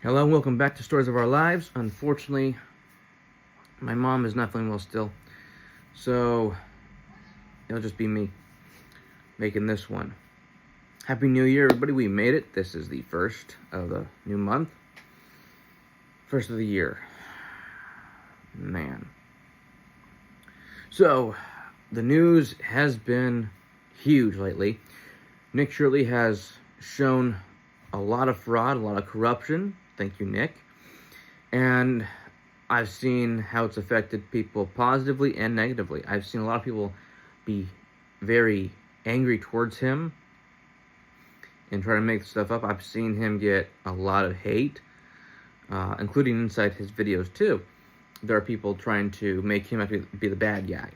Hello and welcome back to Stories of Our Lives. Unfortunately, my mom is not feeling well still, so it'll just be me making this one. Happy New Year, everybody. We made it. This is the first of the new month. First of the year. Man. So, the news has been huge lately. Nick Shirley has shown a lot of fraud, a lot of corruption. Thank you, Nick. And I've seen how it's affected people positively and negatively. I've seen a lot of people be very angry towards him and try to make stuff up. I've seen him get a lot of hate, including inside his videos too. There are people trying to make him have to be the bad guy.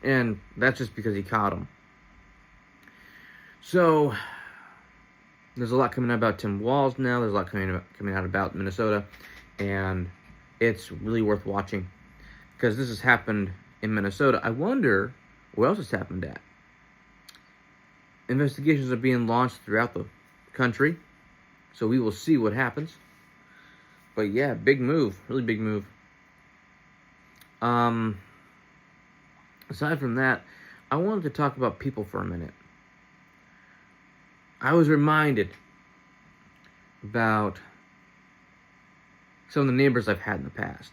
And that's just because he caught him. So there's a lot coming out about Tim Walz now. There's a lot coming out about Minnesota. And it's really worth watching. Because this has happened in Minnesota. I wonder where else it's happened at. Investigations are being launched throughout the country. So we will see what happens. But yeah, big move. Really big move. Aside from that, I wanted to talk about people for a minute. I was reminded about some of the neighbors I've had in the past.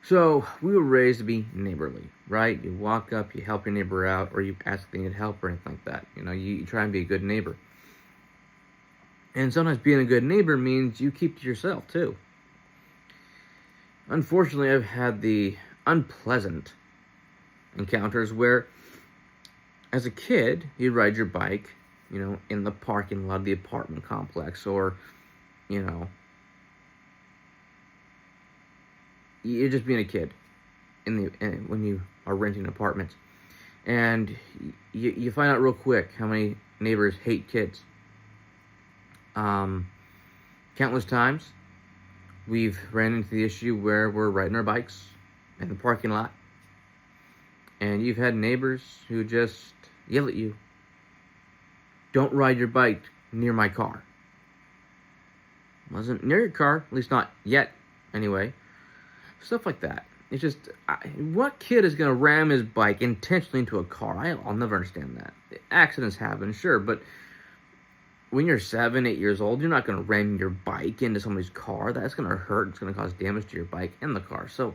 So, we were raised to be neighborly, right? You walk up, you help your neighbor out, or you ask if they need help or anything like that. You try and be a good neighbor. And sometimes being a good neighbor means you keep to yourself, too. Unfortunately, I've had the unpleasant encounters where, as a kid, you'd ride your bike, in the parking lot of the apartment complex, or, you're just being a kid when you are renting apartments. And you find out real quick how many neighbors hate kids. Countless times, we've ran into the issue where we're riding our bikes in the parking lot, and you've had neighbors who just yell at you, "Don't ride your bike near my car." Wasn't near your car, at least not yet, anyway. Stuff like that. It's just, what kid is going to ram his bike intentionally into a car? I'll never understand that. Accidents happen, sure, but when you're 7, 8 years old, you're not going to ram your bike into somebody's car. That's going to hurt. It's going to cause damage to your bike and the car. So,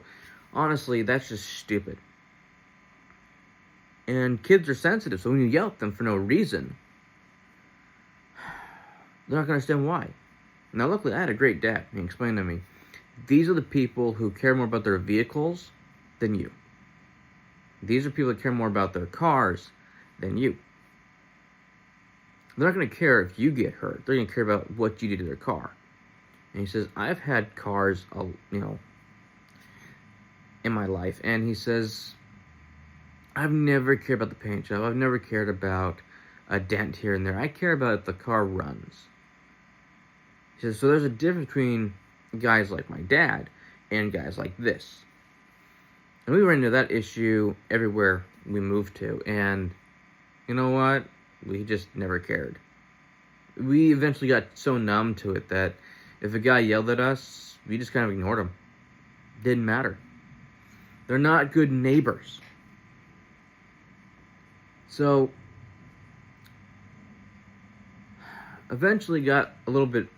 honestly, that's just stupid. And kids are sensitive, so when you yell at them for no reason, they're not going to understand why. Now, luckily, I had a great dad. He explained to me, these are the people who care more about their vehicles than you. These are people that care more about their cars than you. They're not going to care if you get hurt. They're going to care about what you do to their car. And he says, I've had cars, in my life. And he says, I've never cared about the paint job. I've never cared about a dent here and there. I care about if the car runs. He says, so there's a difference between guys like my dad and guys like this. And we ran into that issue everywhere we moved to. And you know what? We just never cared. We eventually got so numb to it that if a guy yelled at us, we just kind of ignored him. Didn't matter. They're not good neighbors. So, eventually got a little bit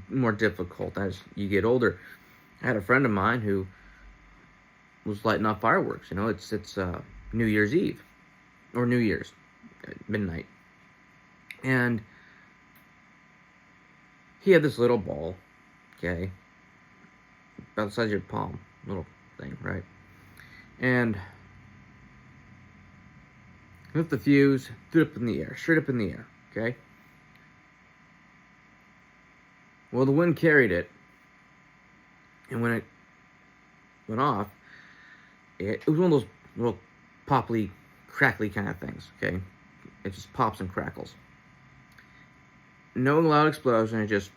more difficult as you get older. I had a friend of mine who was lighting off fireworks. It's New Year's Eve, or New Year's at midnight. And he had this little ball, okay, about the size of your palm, little thing, right? And lit the fuse, threw it up in the air, straight up in the air, okay? Well, the wind carried it, and when it went off, it was one of those little popply, crackly kind of things, okay? It just pops and crackles. No loud explosion, it just,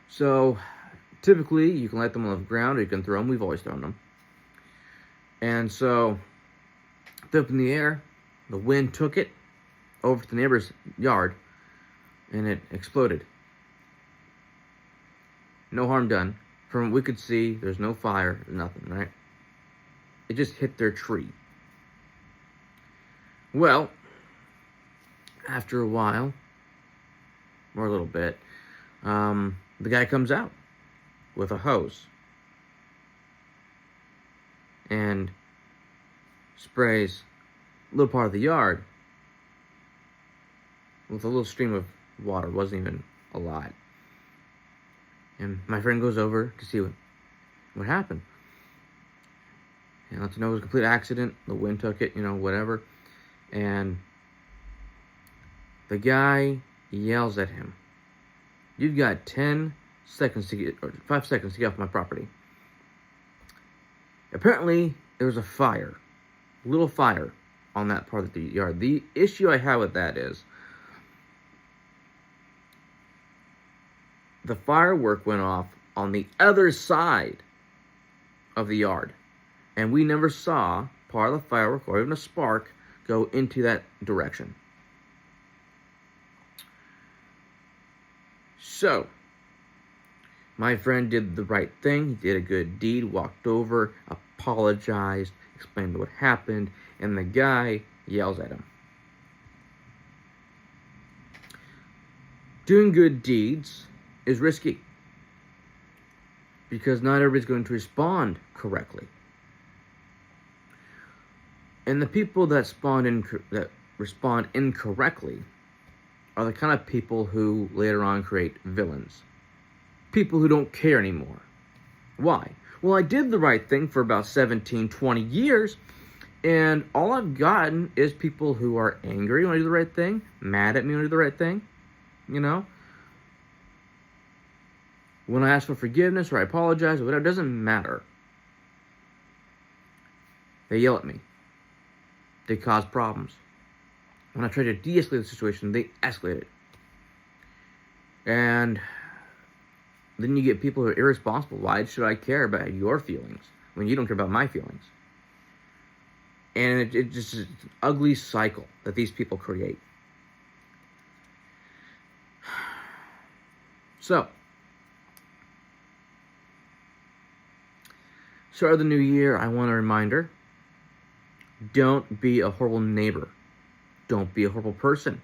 So, typically, you can light them on the ground, or you can throw them. We've always thrown them. And so, up in the air, the wind took it over to the neighbor's yard, and it exploded. no harm done. From what we could see, there's no fire, nothing, right? It just hit their tree. Well, after a while, or a little bit, the guy comes out with a hose and sprays a little part of the yard with a little stream of water. It wasn't even a lot. And my friend goes over to see what happened. And lets know it was a complete accident. The wind took it, whatever. And the guy yells at him, "You've got 10 seconds to get, or 5 seconds to get off my property." Apparently, there was a little fire on that part of the yard. The issue I have with that is the firework went off on the other side of the yard, and we never saw part of the firework or even a spark go into that direction. So, my friend did the right thing. He did a good deed, walked over, apologized, explained what happened, and the guy yells at him. Doing good deeds is risky because not everybody's going to respond correctly. And the people that respond incorrectly are the kind of people who later on create villains. People who don't care anymore. Why? Well, I did the right thing for about 17, 20 years, and all I've gotten is people who are angry when I do the right thing, mad at me when I do the right thing, When I ask for forgiveness or I apologize or whatever, it doesn't matter. They yell at me. They cause problems. When I try to de-escalate the situation, they escalate it. And then you get people who are irresponsible. Why should I care about your feelings when you don't care about my feelings? And it just is an ugly cycle that these people create. So, start of the new year, I want a reminder. Don't be a horrible neighbor. Don't be a horrible person.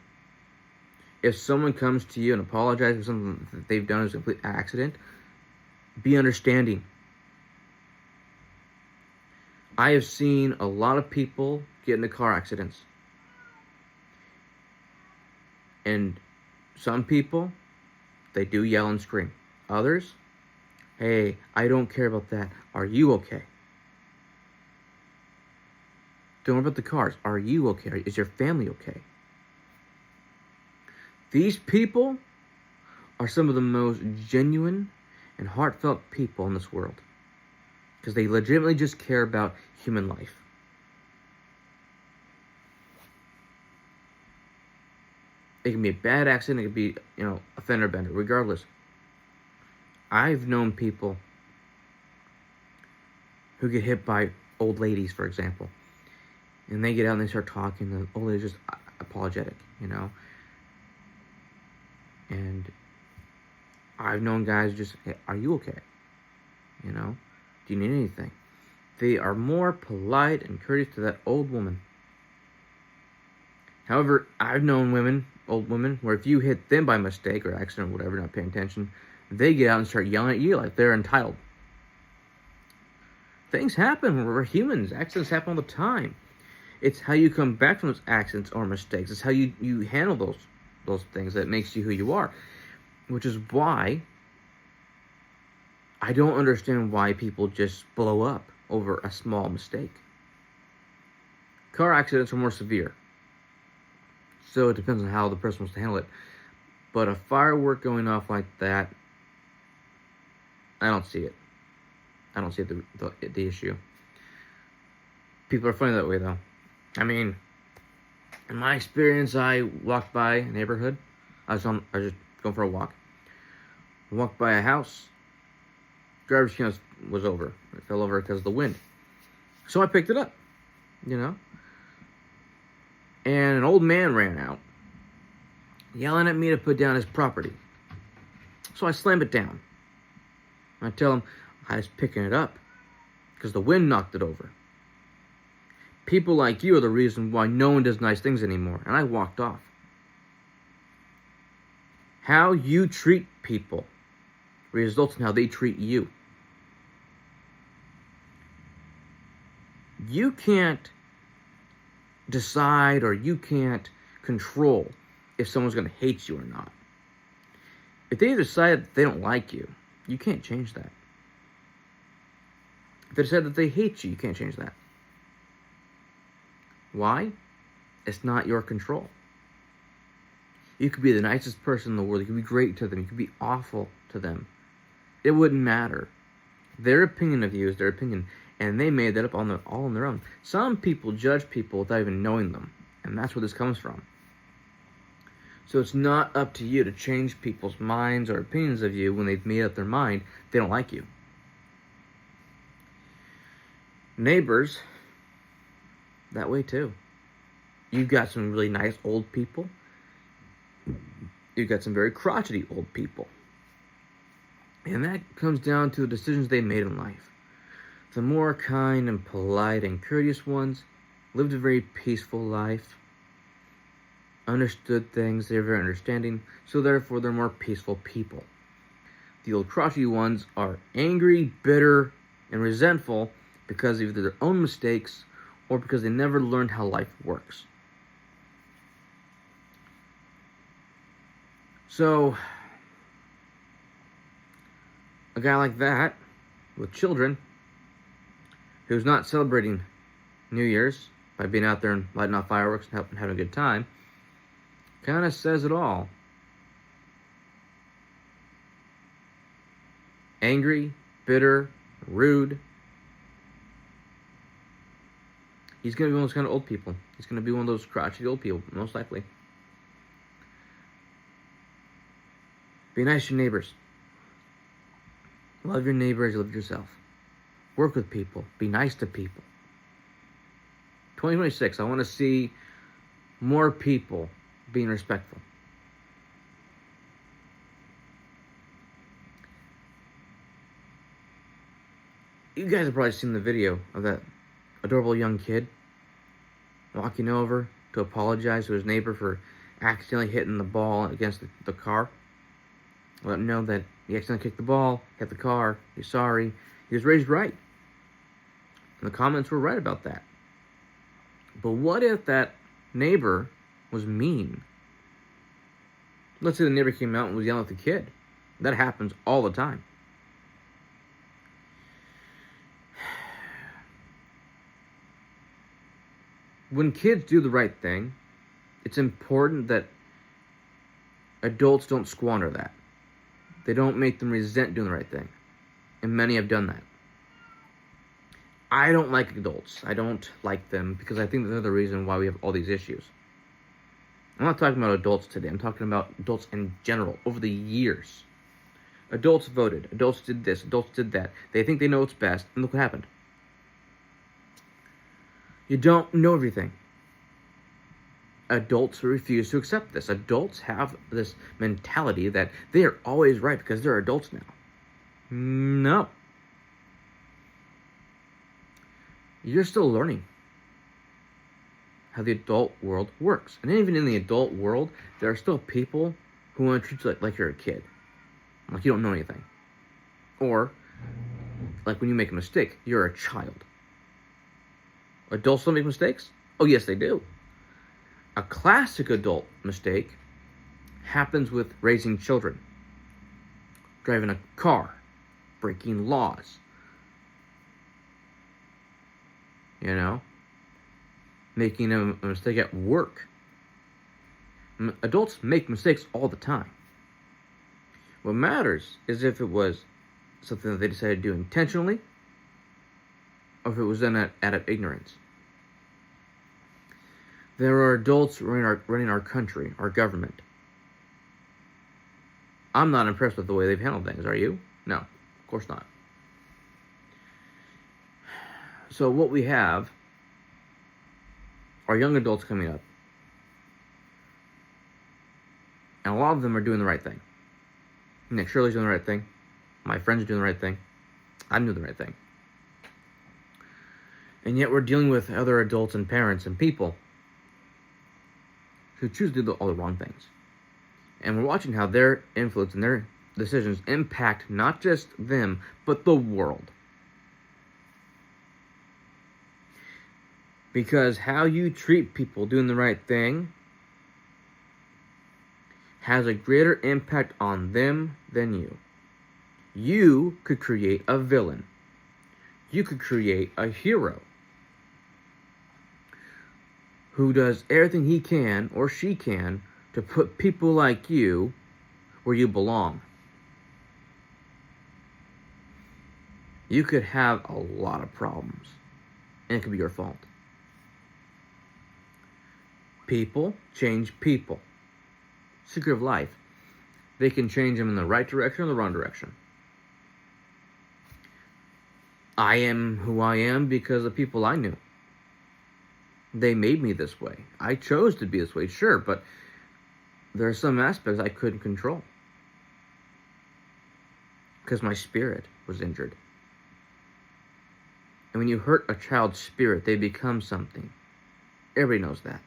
If someone comes to you and apologizes for something that they've done as a complete accident, be understanding. I have seen a lot of people get into car accidents. And some people, they do yell and scream. Others, "Hey, I don't care about that. Are you okay? Don't worry about the cars. Are you okay? Is your family okay?" These people are some of the most genuine and heartfelt people in this world. Because they legitimately just care about human life. It can be a bad accident. It could be, a fender bender. Regardless. I've known people who get hit by old ladies, for example. And they get out and they start talking. The old lady's just apologetic, And I've known guys just, "Hey, are you okay? Do you need anything?" They are more polite and courteous to that old woman. However, I've known old women, where if you hit them by mistake or accident or whatever, not paying attention, they get out and start yelling at you like they're entitled. Things happen. We're humans. Accidents happen all the time. It's how you come back from those accidents or mistakes. It's how you handle those things that makes you who you are. Which is why I don't understand why people just blow up over a small mistake. Car accidents are more severe. So it depends on how the person wants to handle it. But a firework going off like that, I don't see it. I don't see the issue. People are funny that way, though. I mean, in my experience, I walked by a neighborhood. I was just going for a walk. I walked by a house. Garbage can was over. It fell over because of the wind. So I picked it up, And an old man ran out, yelling at me to put down his property. So I slammed it down. I tell them, I was picking it up because the wind knocked it over. People like you are the reason why no one does nice things anymore. And I walked off. How you treat people results in how they treat you. You can't decide or you can't control if someone's going to hate you or not. If they decide that they don't like you, you can't change that. If they decide that they hate you, you can't change that. Why? It's not your control. You could be the nicest person in the world. You could be great to them. You could be awful to them. It wouldn't matter. Their opinion of you is their opinion, and they made that up all on their own. Some people judge people without even knowing them, and that's where this comes from. So it's not up to you to change people's minds or opinions of you when they've made up their mind they don't like you. Neighbors, that way too. You've got some really nice old people. You've got some very crotchety old people. And that comes down to the decisions they made in life. The more kind and polite and courteous ones lived a very peaceful life, understood things, they're very understanding, so therefore they're more peaceful people. The old crotchety ones are angry, bitter, and resentful because of either their own mistakes or because they never learned how life works. So, a guy like that, with children, who's not celebrating New Year's by being out there and lighting off fireworks and having a good time, kind of says it all. Angry, bitter, rude. He's going to be one of those kind of old people. He's going to be one of those crotchety old people, most likely. Be nice to your neighbors. Love your neighbor as you love yourself. Work with people. Be nice to people. 2026, I want to see more people being respectful. You guys have probably seen the video of that adorable young kid walking over to apologize to his neighbor for accidentally hitting the ball against the car. Let him know that he accidentally kicked the ball, hit the car, he's sorry. He was raised right. And the comments were right about that. But what if that neighbor was mean? Let's say the neighbor came out and was yelling at the kid. That happens all the time. When kids do the right thing, it's important that adults don't squander that. They don't make them resent doing the right thing. And many have done that. I don't like adults. I don't like them because I think that they're the reason why we have all these issues. I'm not talking about adults today. I'm talking about adults in general over the years. Adults voted. Adults did this. Adults did that. They think they know what's best. And look what happened. You don't know everything. Adults refuse to accept this. Adults have this mentality that they are always right because they're adults now. No. You're still learning how the adult world works. And even in the adult world, there are still people who want to treat you like you're a kid. Like you don't know anything. Or, like when you make a mistake, you're a child. Adults don't make mistakes? Oh, yes, they do. A classic adult mistake happens with raising children. Driving a car. Breaking laws. You know? Making a mistake at work. Adults make mistakes all the time. What matters is if it was something that they decided to do intentionally, or if it was done out of ignorance. There are adults running our country, our government. I'm not impressed with the way they've handled things. Are you? No, of course not. So what we have are young adults coming up. And a lot of them are doing the right thing. Nick Shirley's doing the right thing. My friends are doing the right thing. I'm doing the right thing. And yet we're dealing with other adults and parents and people who choose to do all the wrong things. And we're watching how their influence and their decisions impact not just them, but the world. Because how you treat people doing the right thing has a greater impact on them than you. You could create a villain. You could create a hero who does everything he can or she can to put people like you where you belong. You could have a lot of problems, and it could be your fault. People change people. Secret of life. They can change them in the right direction or the wrong direction. I am who I am because of people I knew. They made me this way. I chose to be this way, sure, but there are some aspects I couldn't control because my spirit was injured. And when you hurt a child's spirit, they become something. Everybody knows that.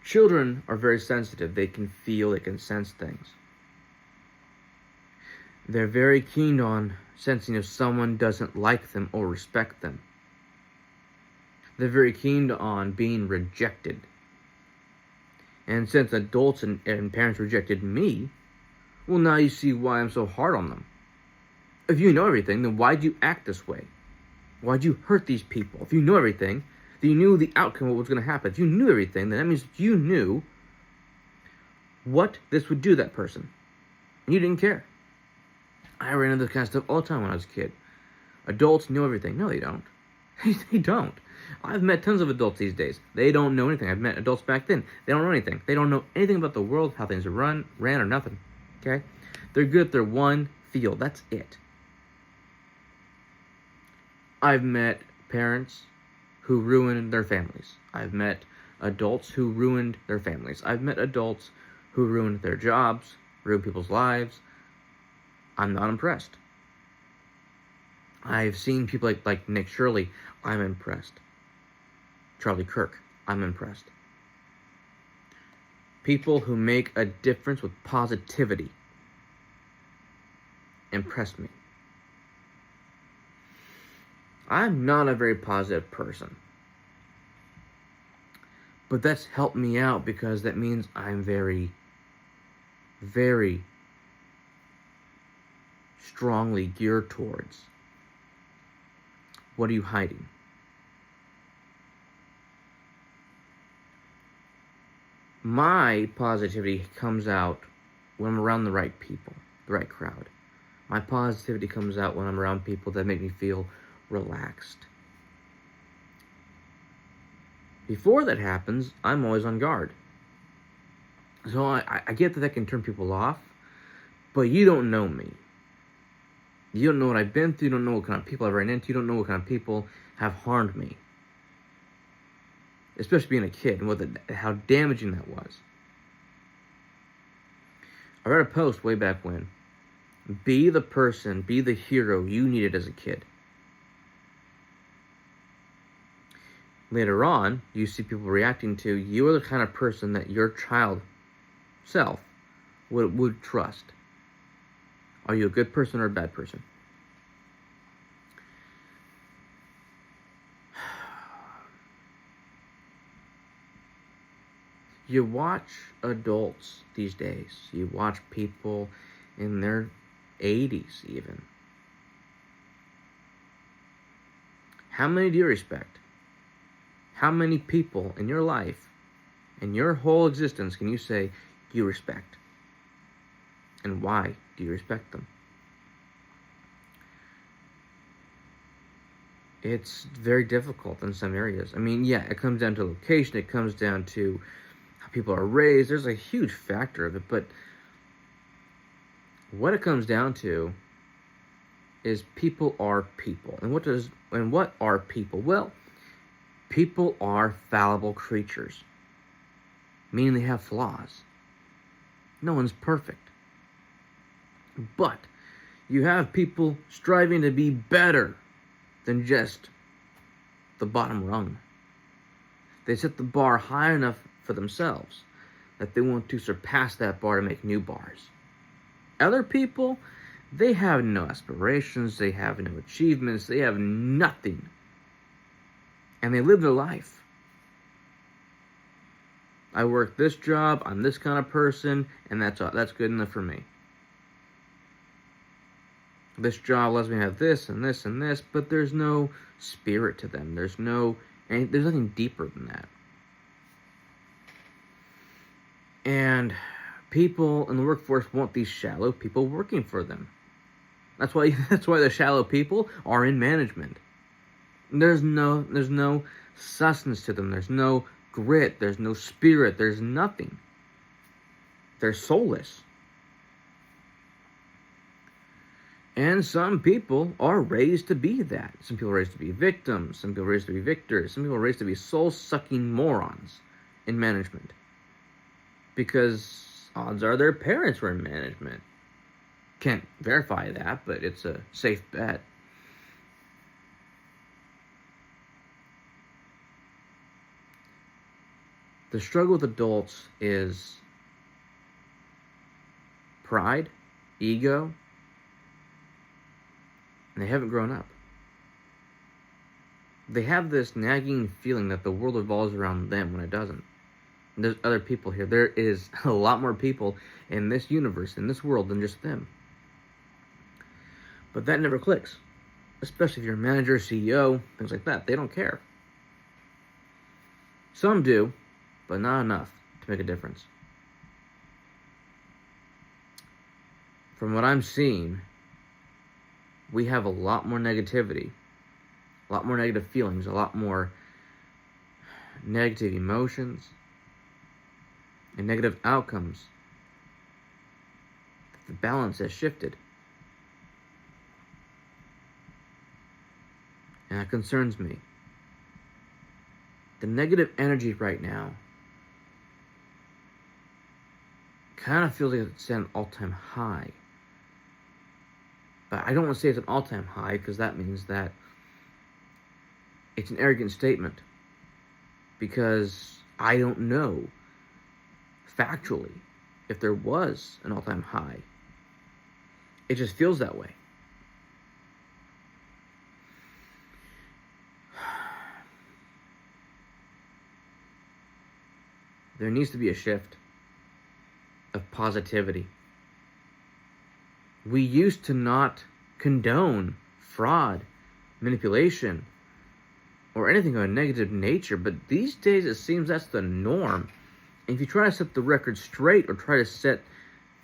Children are very sensitive. They can feel, they can sense things. They're very keen on sensing if someone doesn't like them or respect them. They're very keen on being rejected. And since adults and parents rejected me, well, now you see why I'm so hard on them. If you know everything, then why'd you act this way? Why'd you hurt these people? If you know everything, then you knew the outcome of what was going to happen. If you knew everything, then that means you knew what this would do to that person. And you didn't care. I ran into this kind of stuff all the time when I was a kid. Adults know everything. No, they don't. They don't. I've met tons of adults these days. They don't know anything. I've met adults back then. They don't know anything. They don't know anything about the world, how things are ran, or nothing. Okay? They're good at their one field. That's it. I've met parents who ruined their families. I've met adults who ruined their families. I've met adults who ruined their jobs, ruined people's lives. I'm not impressed. I've seen people like Nick Shirley. I'm impressed. Charlie Kirk. I'm impressed. People who make a difference with positivity impress me. I'm not a very positive person. But that's helped me out because that means I'm very, very strongly geared towards, what are you hiding? My positivity comes out when I'm around the right people, the right crowd. My positivity comes out when I'm around people that make me feel relaxed. Before that happens, I'm always on guard. So I get that can turn people off, but you don't know me. You don't know what I've been through. You don't know what kind of people I've ran into. You don't know what kind of people have harmed me. Especially being a kid and how damaging that was. I read a post way back when. Be the person, be the hero you needed as a kid. Later on, you see people reacting to, you are the kind of person that your child self would trust. Are you a good person or a bad person? You watch adults these days. You watch people in their 80s even. How many do you respect? How many people in your life, in your whole existence, can you say you respect? And why do you respect them? It's very difficult in some areas. I mean, yeah, it comes down to location. It comes down to how people are raised. There's a huge factor of it. But what it comes down to is people are people. And what are people? Well, people are fallible creatures, meaning they have flaws. No one's perfect. But you have people striving to be better than just the bottom rung. They set the bar high enough for themselves that they want to surpass that bar to make new bars. Other people, they have no aspirations, they have no achievements, they have nothing. And they live their life. I work this job, I'm this kind of person, and that's good enough for me. This job lets me have this and this and this, but there's no spirit to them. There's nothing deeper than that. And people in the workforce want these shallow people working for them. That's why the shallow people are in management. There's no sustenance to them. There's no grit. There's no spirit. There's nothing. They're soulless. And some people are raised to be that. Some people are raised to be victims. Some people are raised to be victors. Some people are raised to be soul-sucking morons in management. Because odds are their parents were in management. Can't verify that, but it's a safe bet. The struggle with adults is pride, ego, and they haven't grown up. They have this nagging feeling that the world revolves around them when it doesn't. And there's other people here. There is a lot more people in this universe, in this world, than just them. But that never clicks. Especially if you're a manager, CEO, things like that. They don't care. Some do, but not enough to make a difference. From what I'm seeing, we have a lot more negativity, a lot more negative feelings, a lot more negative emotions, and negative outcomes. The balance has shifted. And that concerns me. The negative energy right now kind of feels like it's at an all-time high. But I don't want to say it's an all-time high because that means that it's an arrogant statement. Because I don't know factually if there was an all-time high. It just feels that way. There needs to be a shift of positivity. We used to not condone fraud, manipulation, or anything of a negative nature, but these days it seems that's the norm. And if you try to set the record straight or try to set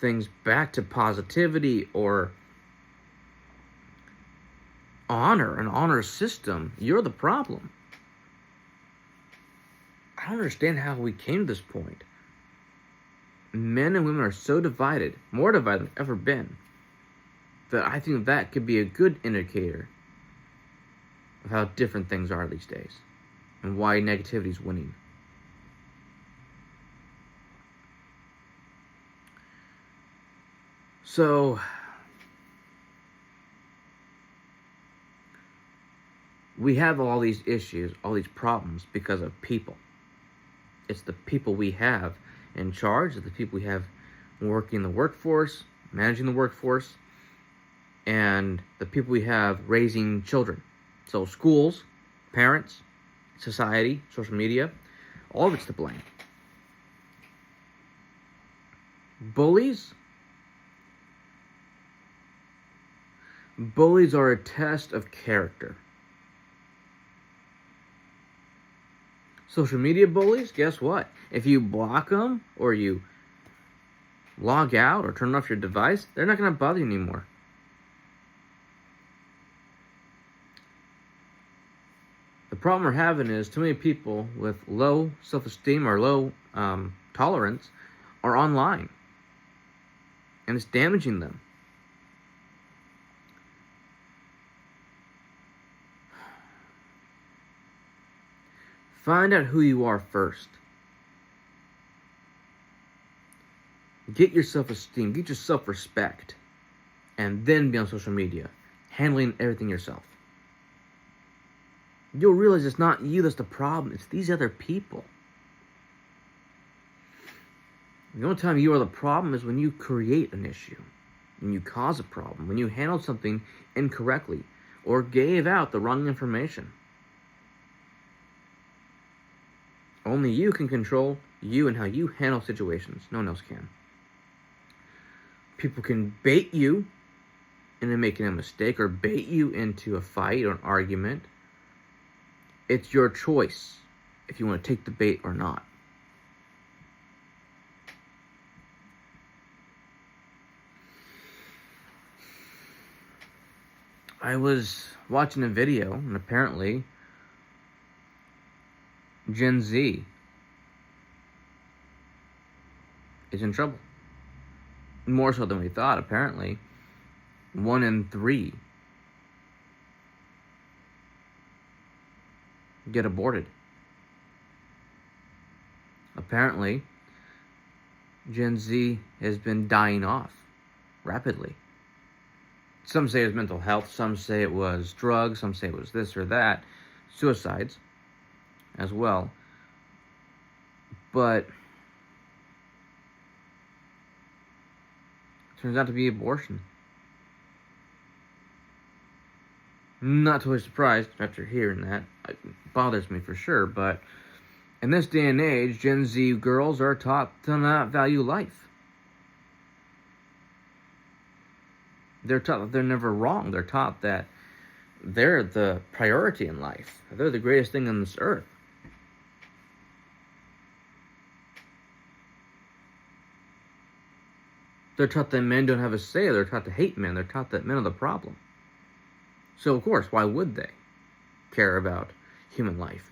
things back to positivity or an honor system, you're the problem. I don't understand how we came to this point. Men and women are so divided, more divided than ever been, that I think that could be a good indicator of how different things are these days and why negativity is winning. So, we have all these issues, all these problems because of people. It's the people we have in charge, it's the people we have working the workforce, managing the workforce, and the people we have raising children. So schools, parents, society, social media, all of it's to blame. Bullies are a test of character. Social media bullies, guess what? If you block them or you log out or turn off your device, they're not going to bother you anymore. The problem we're having is too many people with low self-esteem or low tolerance are online. And it's damaging them. Find out who you are first. Get your self-esteem. Get your self-respect. and then be on social media, handling everything yourself. You'll realize it's not you that's the problem, it's these other people. The only time you are the problem is when you create an issue, when you cause a problem, when you handle something incorrectly, or gave out the wrong information. Only you can control you and how you handle situations. No one else can. People can bait you into making a mistake or bait you into a fight or an argument. It's your choice if you want to take the bait or not. I was watching a video, and apparently Gen Z is in trouble. More so than we thought, apparently. 1 in 3 get aborted. Apparently, Gen Z has been dying off rapidly. Some say it was mental health, some say it was drugs, some say it was this or that. Suicides as well. But it turns out to be abortion. Not totally surprised after hearing that. It bothers me for sure, but in this day and age, Gen Z girls are taught to not value life. They're taught that they're never wrong. They're taught that they're the priority in life. They're the greatest thing on this earth. They're taught that men don't have a say. They're taught to hate men. They're taught that men are the problem. So, of course, why would they care about human life?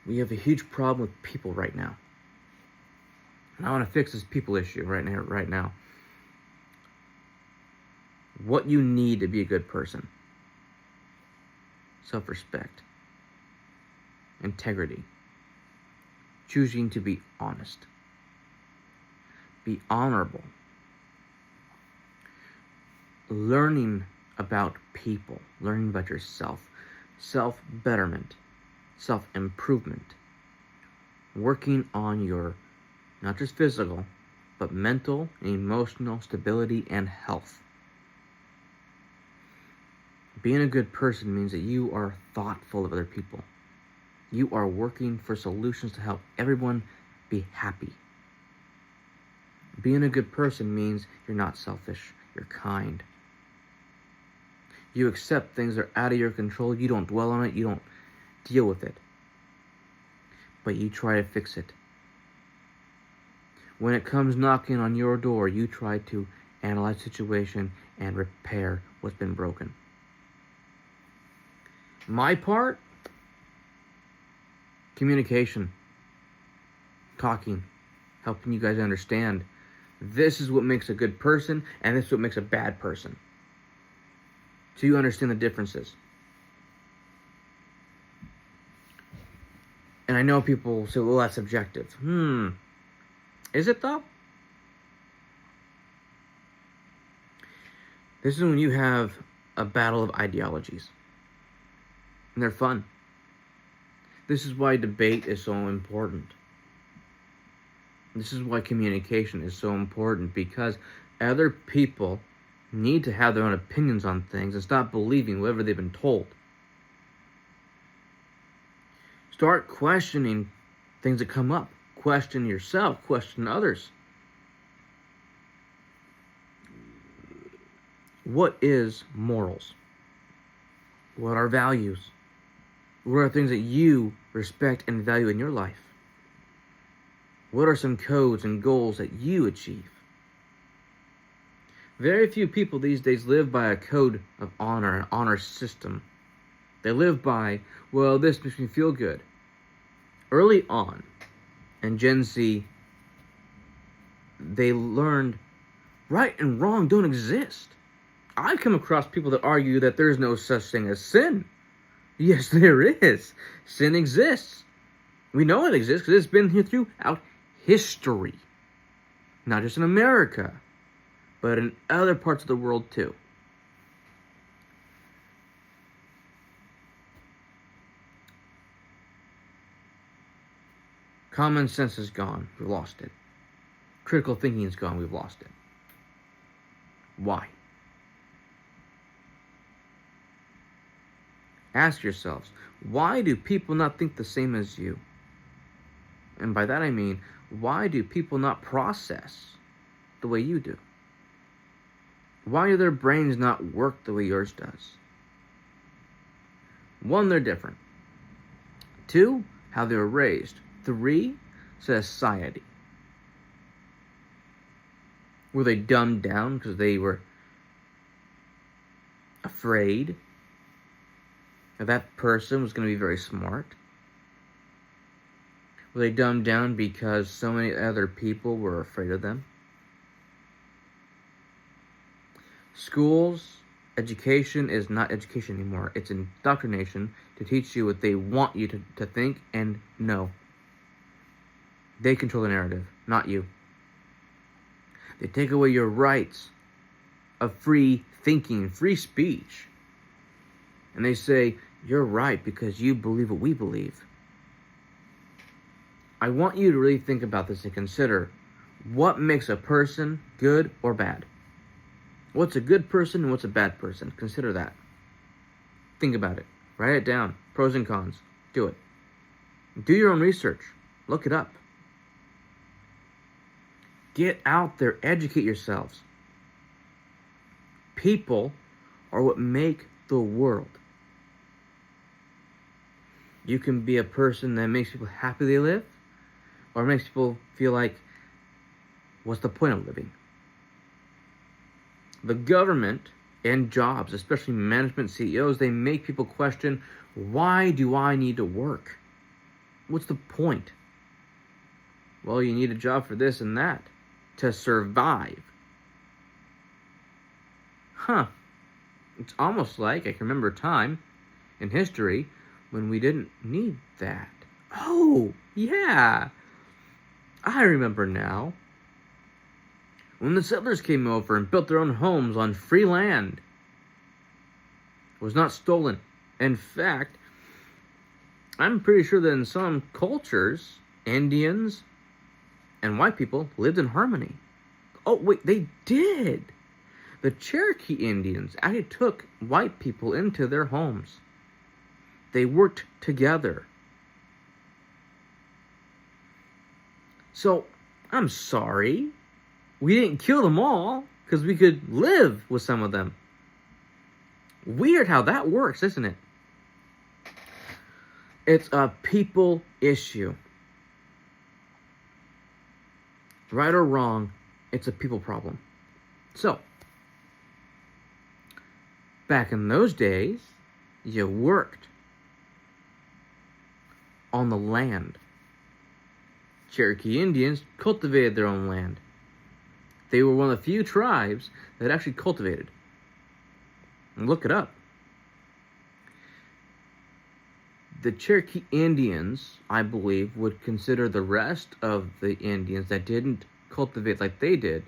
We have a huge problem with people right now. And I want to fix this people issue right now. What you need to be a good person. Self-respect. Integrity. Choosing to be honest. Be honorable. Learning about people. Learning about yourself. Self-betterment. Self-improvement. Working on your, not just physical, but mental and emotional stability and health. Being a good person means that you are thoughtful of other people. You are working for solutions to help everyone be happy. Being a good person means you're not selfish, you're kind. You accept things that are out of your control, you don't dwell on it, you don't deal with it. But you try to fix it. When it comes knocking on your door, you try to analyze the situation and repair what's been broken. My part? Communication. Talking. Helping you guys understand. This is what makes a good person, and this is what makes a bad person. So you understand the differences. And I know people say, well, that's subjective. Is it though? This is when you have a battle of ideologies. And they're fun. This is why debate is so important. This is why communication is so important, because other people need to have their own opinions on things and stop believing whatever they've been told. Start questioning things that come up. Question yourself, question others. What is morals? What are values? What are things that you respect and value in your life? What are some codes and goals that you achieve? Very few people these days live by a code of honor, an honor system. They live by, well, this makes me feel good. Early on, in Gen Z, they learned right and wrong don't exist. I come across people that argue that there's no such thing as sin. Yes, there is. Sin exists. We know it exists because it's been here throughout history. Not just in America, but in other parts of the world too. Common sense is gone. We've lost it. Critical thinking is gone. We've lost it. Why? Ask yourselves, why do people not think the same as you? And by that I mean, why do people not process the way you do? Why do their brains not work the way yours does? 1, they're different. 2, how they were raised. 3, society. Were they dumbed down because they were afraid that person was going to be very smart? Were they dumbed down because so many other people were afraid of them? Schools, education is not education anymore. It's indoctrination to teach you what they want you to think and know. They control the narrative, not you. They take away your rights of free thinking, free speech. And they say, you're right because you believe what we believe. I want you to really think about this and consider what makes a person good or bad. What's a good person and what's a bad person? Consider that. Think about it. Write it down. Pros and cons. Do it. Do your own research. Look it up. Get out there. Educate yourselves. People are what make the world. You can be a person that makes people happy they live, or makes people feel like, what's the point of living? The government and jobs, especially management CEOs, they make people question, why do I need to work? What's the point? Well, you need a job for this and that to survive. It's almost like I can remember a time in history when we didn't need that. Oh, yeah. I remember now. When the settlers came over and built their own homes on free land. It was not stolen. In fact, I'm pretty sure that in some cultures, Indians and white people lived in harmony. Oh, wait, they did. The Cherokee Indians actually took white people into their homes. They worked together. So, I'm sorry. We didn't kill them all because we could live with some of them. Weird how that works, isn't it? It's a people issue. Right or wrong, it's a people problem. So, back in those days, you worked on the land. Cherokee Indians cultivated their own land. They were one of the few tribes that actually cultivated. And look it up. The Cherokee Indians, I believe, would consider the rest of the Indians that didn't cultivate like they did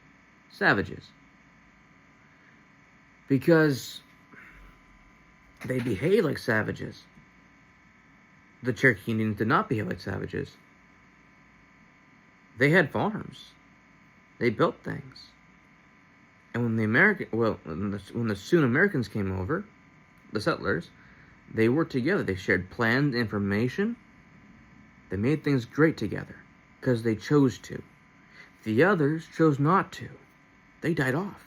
savages. Because they behaved like savages. The Cherokee Indians did not behave like savages. They had farms. They built things. And when when the Sioux Americans came over, the settlers, they worked together. They shared plans, information. They made things great together because they chose to. The others chose not to. They died off.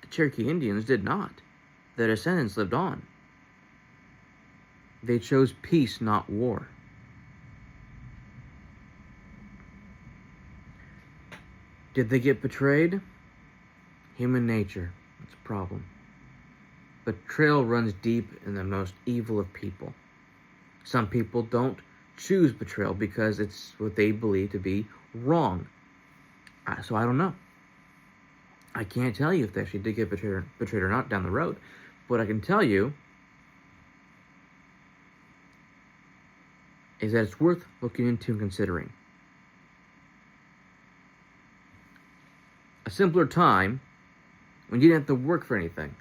The Cherokee Indians did not. Their descendants lived on. They chose peace, not war. Did they get betrayed? Human nature. It's a problem. Betrayal runs deep in the most evil of people. Some people don't choose betrayal because it's what they believe to be wrong. So I don't know. I can't tell you if they actually did get betrayed or not down the road. But I can tell you is that it's worth looking into and considering. A simpler time when you didn't have to work for anything.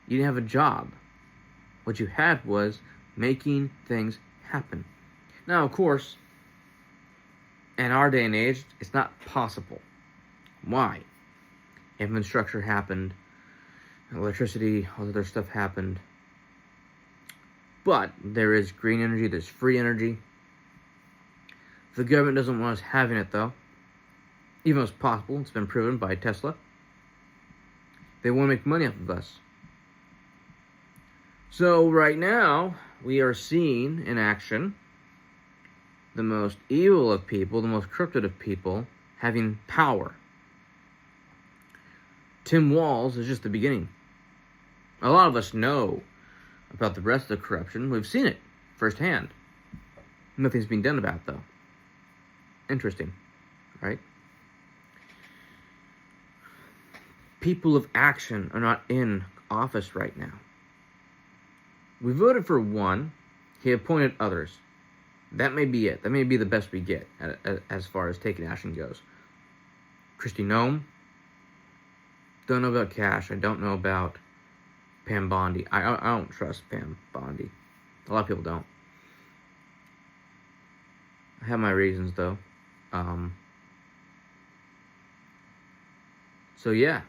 You didn't have a job. What you had was making things happen. Now, of course, in our day and age, it's not possible. Why? Infrastructure happened, electricity, all other stuff happened. But there is green energy, there's free energy. The government doesn't want us having it, though. Even though it's possible, it's been proven by Tesla. They want to make money off of us. So right now, we are seeing in action the most evil of people, the most corrupted of people, having power. Tim Walz is just the beginning. A lot of us know about the rest of the corruption. We've seen it firsthand. Nothing's being done about it, though. Interesting, right? People of action are not in office right now. We voted for one. He appointed others. That may be it. That may be the best we get as far as taking action goes. Kristi Noem. Don't know about Kash. I don't know about Pam Bondi. I don't trust Pam Bondi. A lot of people don't. I have my reasons, though. So, yeah.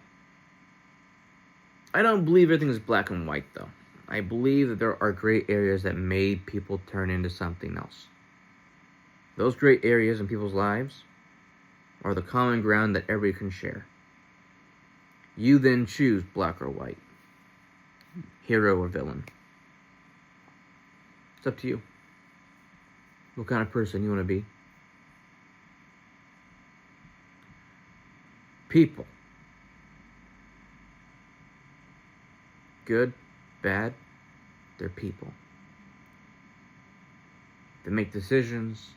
I don't believe everything is black and white, though. I believe that there are gray areas that made people turn into something else. Those gray areas in people's lives are the common ground that everybody can share. You then choose black or white, hero or villain. It's up to you. What kind of person you want to be. People. Good, bad, they're people. They make decisions.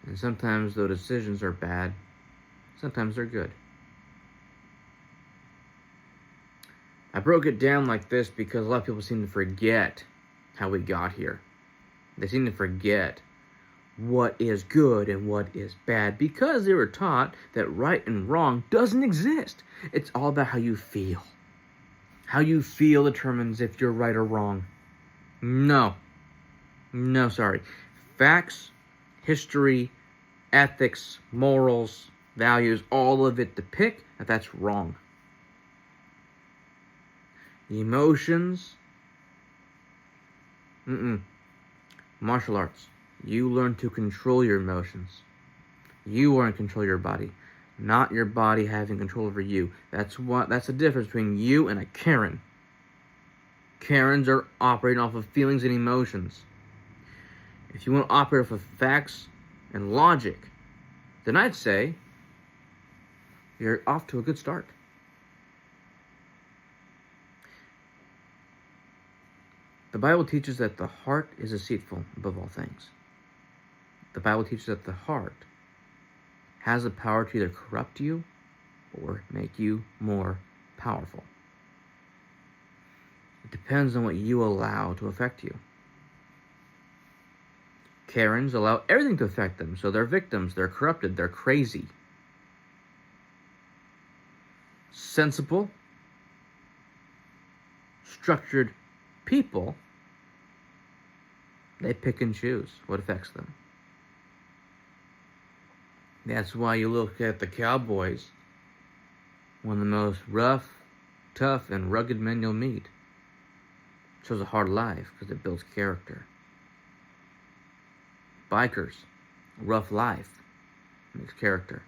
And sometimes those decisions are bad. Sometimes they're good. I broke it down like this because a lot of people seem to forget how we got here. They seem to forget what is good and what is bad because they were taught that right and wrong doesn't exist. It's all about how you feel. How you feel determines if you're right or wrong. No, sorry. Facts, history, ethics, morals, values, all of it depict that that's wrong. Emotions, martial arts. You learn to control your emotions. You are in control of your body, not your body having control over you. That's the difference between you and a Karen. Karens are operating off of feelings and emotions. If you want to operate off of facts and logic, then I'd say you're off to a good start. The Bible teaches that the heart is deceitful above all things. The Bible teaches that the heart has the power to either corrupt you or make you more powerful. It depends on what you allow to affect you. Karens allow everything to affect them, so they're victims, they're corrupted, they're crazy. Sensible, structured people, they pick and choose what affects them. That's why you look at the cowboys, one of the most rough, tough, and rugged men you'll meet. Shows a hard life because it builds character. Bikers, rough life, makes character.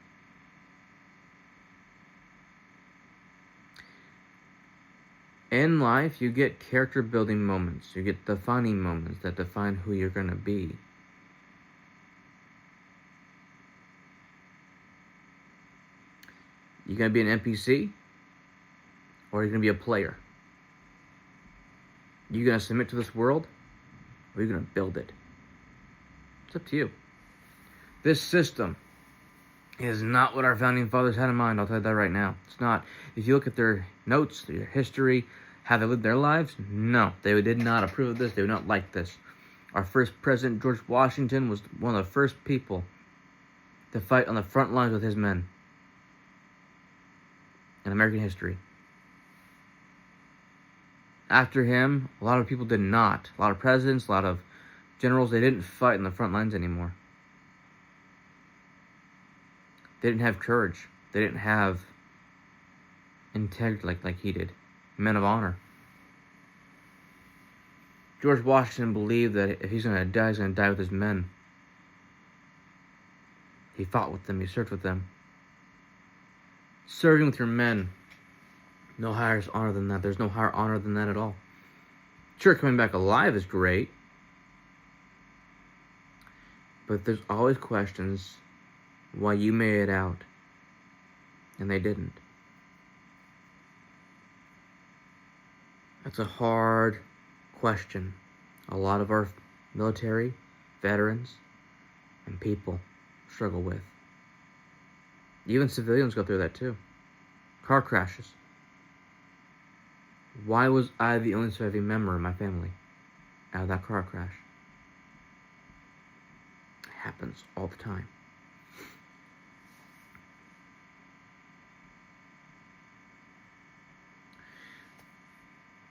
In life, you get character building moments. You get defining moments that define who you're going to be. You going to be an NPC? Or are you going to be a player? You going to submit to this world? Or are you going to build it? It's up to you. This system is not what our founding fathers had in mind. I'll tell you that right now. It's not. If you look at their notes, their history, How they lived their lives? No, they did not approve of this. They would not like this. Our first president, George Washington, was one of the first people to fight on the front lines with his men in American history. After him, a lot of people did not. A lot of presidents, a lot of generals, they didn't fight in the front lines anymore. They didn't have courage. They didn't have integrity like he did. Men of honor. George Washington believed that if he's going to die, he's going to die with his men. He fought with them. He served with them. Serving with your men. No higher honor than that. There's no higher honor than that at all. Sure, coming back alive is great. But there's always questions why you made it out and they didn't. That's a hard question. A lot of our military, veterans, and people struggle with. Even civilians go through that too. Car crashes. Why was I the only surviving member in my family out of that car crash? It happens all the time.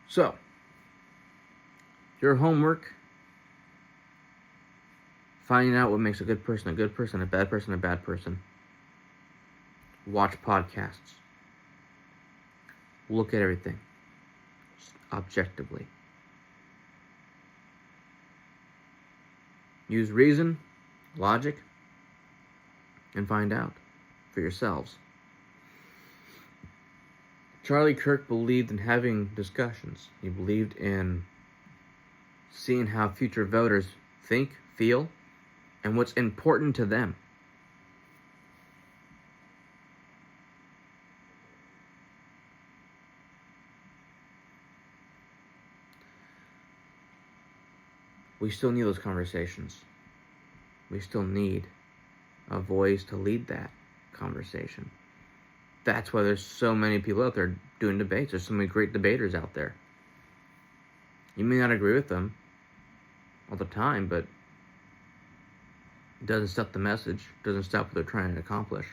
So, your homework, finding out what makes a good person, a bad person. Watch podcasts. Look at everything objectively. Use reason, logic, and find out for yourselves. Charlie Kirk believed in having discussions. He believed in seeing how future voters think, feel, and what's important to them. We still need those conversations. We still need a voice to lead that conversation. That's why there's so many people out there doing debates. There's so many great debaters out there. You may not agree with them all the time, but it doesn't stop the message. It doesn't stop what they're trying to accomplish.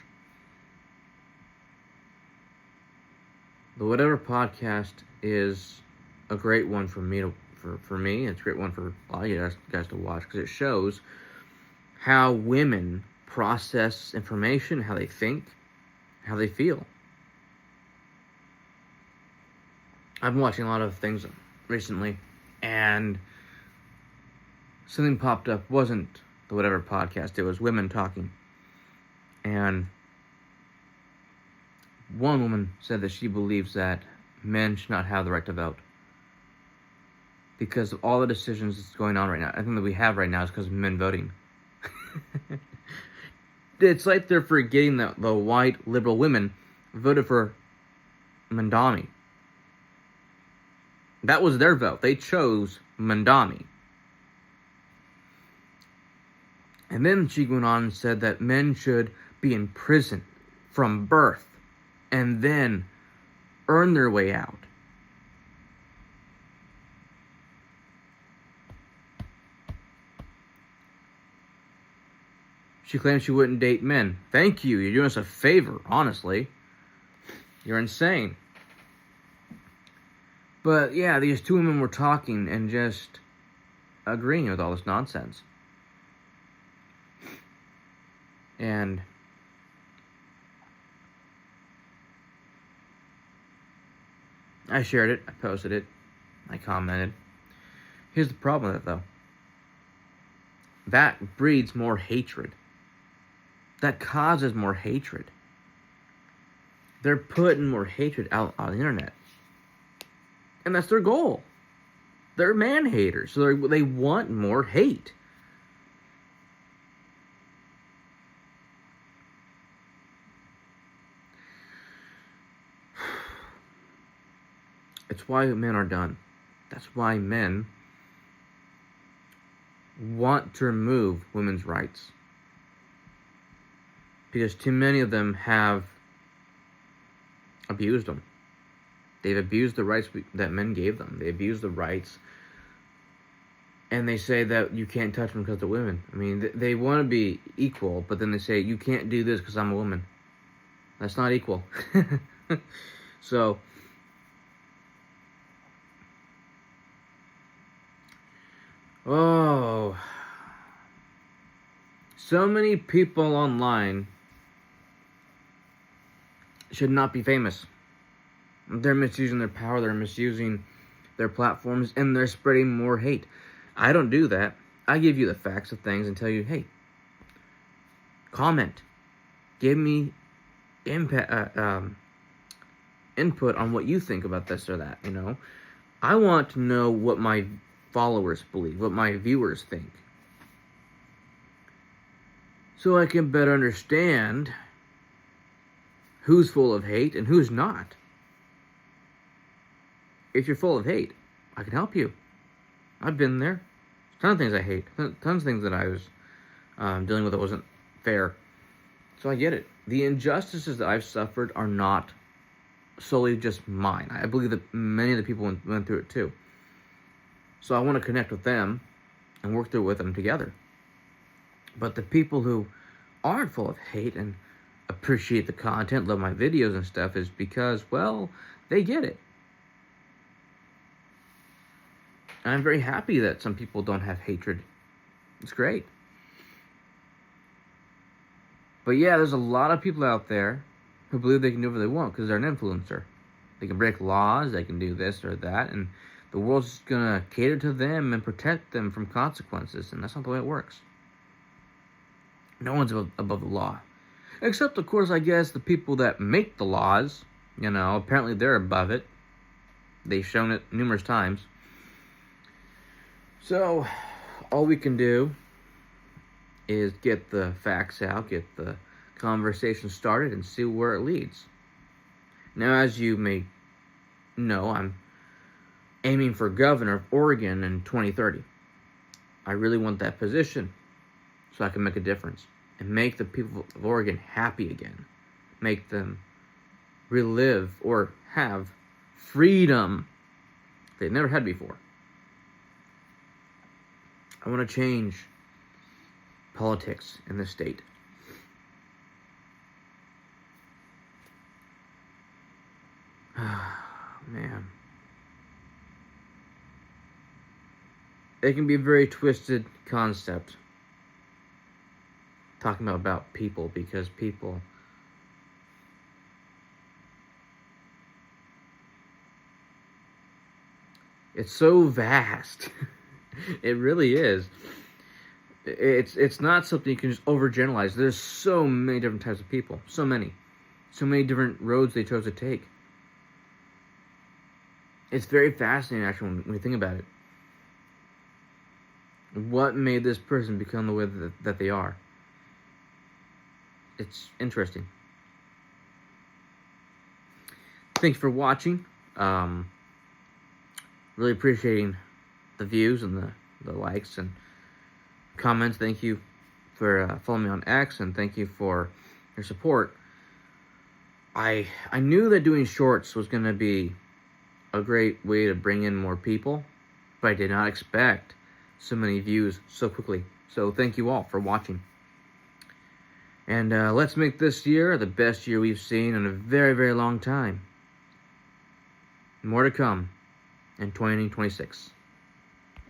The Whatever podcast is a great one for me. For me, it's a great one for all you guys to watch because it shows how women process information, how they think, how they feel. I've been watching a lot of things recently, and something popped up. It wasn't the Whatever podcast, it was women talking. And one woman said that she believes that men should not have the right to vote because of all the decisions that's going on right now. I think that we have right now is because of men voting. It's like they're forgetting that the white liberal women voted for Mamdani. That was their vote. They chose Mamdani. And then she went on and said that men should be in prison from birth and then earn their way out. She claims she wouldn't date men. Thank you. You're doing us a favor, honestly. You're insane. But yeah, these two women were talking and just agreeing with all this nonsense. And I shared it, I posted it, I commented. Here's the problem with it, though. That breeds more hatred. That causes more hatred. They're putting more hatred out on the internet. And that's their goal. They're man haters, so they want more hate. It's why men are done. That's why men want to remove women's rights. Because too many of them have abused them. They've abused the rights that men gave them. They abuse the rights. And they say that you can't touch them because they're women. I mean, they want to be equal, but then they say, you can't do this because I'm a woman. That's not equal. So, so many people online should not be famous. They're misusing their power, they're misusing their platforms, and they're spreading more hate. I don't do that. I give you the facts of things and tell you, hey, comment. Give me input on what you think about this or that, you know. I want to know what my followers believe, what my viewers think, so I can better understand who's full of hate and who's not. If you're full of hate, I can help you. I've been there. Tons of things I hate. Tons of things that I was dealing with that wasn't fair. So I get it. The injustices that I've suffered are not solely just mine. I believe that many of the people went through it too. So I want to connect with them and work through it with them together. But the people who aren't full of hate and appreciate the content, love my videos and stuff, is because, well, they get it. And I'm very happy that some people don't have hatred. It's great. But yeah, there's a lot of people out there who believe they can do whatever they want because they're an influencer. They can break laws, they can do this or that, and the world's just going to cater to them and protect them from consequences, and that's not the way it works. No one's above the law. Except, of course, I guess the people that make the laws, you know, apparently they're above it. They've shown it numerous times. So, all we can do is get the facts out, get the conversation started, and see where it leads. Now, as you may know, I'm aiming for governor of Oregon in 2030. I really want that position so I can make a difference and make the people of Oregon happy again. Make them relive or have freedom they've never had before. I want to change politics in this state. Man. It can be a very twisted concept talking about people, because people it's so vast. It really is. It's not something you can just overgeneralize. There's so many different types of people. So many different roads they chose to take. It's very fascinating, actually, when you think about it. What made this person become the way that they are? It's interesting. Thanks for watching. Really appreciating the views and the likes and comments. Thank you for following me on X, and thank you for your support. I knew that doing shorts was going to be a great way to bring in more people, but I did not expect so many views so quickly. So thank you all for watching. And let's make this year the best year we've seen in a very, very long time. More to come in 2026.